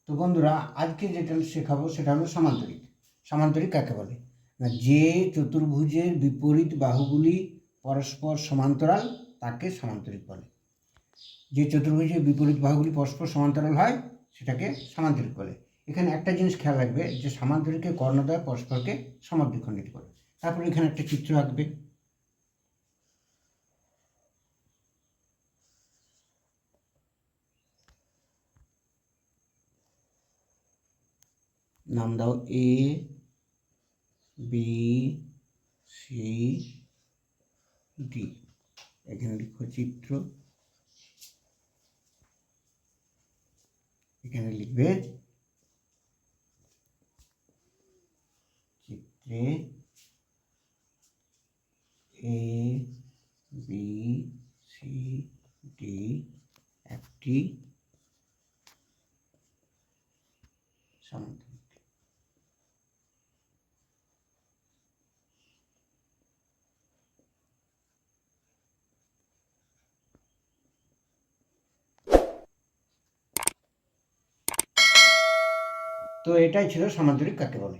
তো বন্ধুরা, আজকে যেটা শেখাবো সেটা হলো সামান্তরিক। সামান্তরিক কাকে বলে? না, যে চতুর্ভুজের বিপরীত বাহুগুলি পরস্পর সমান্তরাল তাকে সামান্তরিক বলে। যে চতুর্ভুজের বিপরীত বাহুগুলি পরস্পর সমান্তরাল হয় সেটাকে সামান্তরিক বলে। এখানে একটা জিনিস খেয়াল রাখবে যে সামান্তরিকের কর্ণদ্বয় পরস্পরকে সমদ্বিখণ্ডিত করে। তারপরে এখানে একটা চিত্র আঁকবে। নাম দাও এ বি সি ডি। এখানে লিখো চিত্র, এখানে লিখবে চিত্রে এ বি সি ডি একটি সামান্তরিক। তো এটাই ছিল সামান্তরিক কাকে বলে।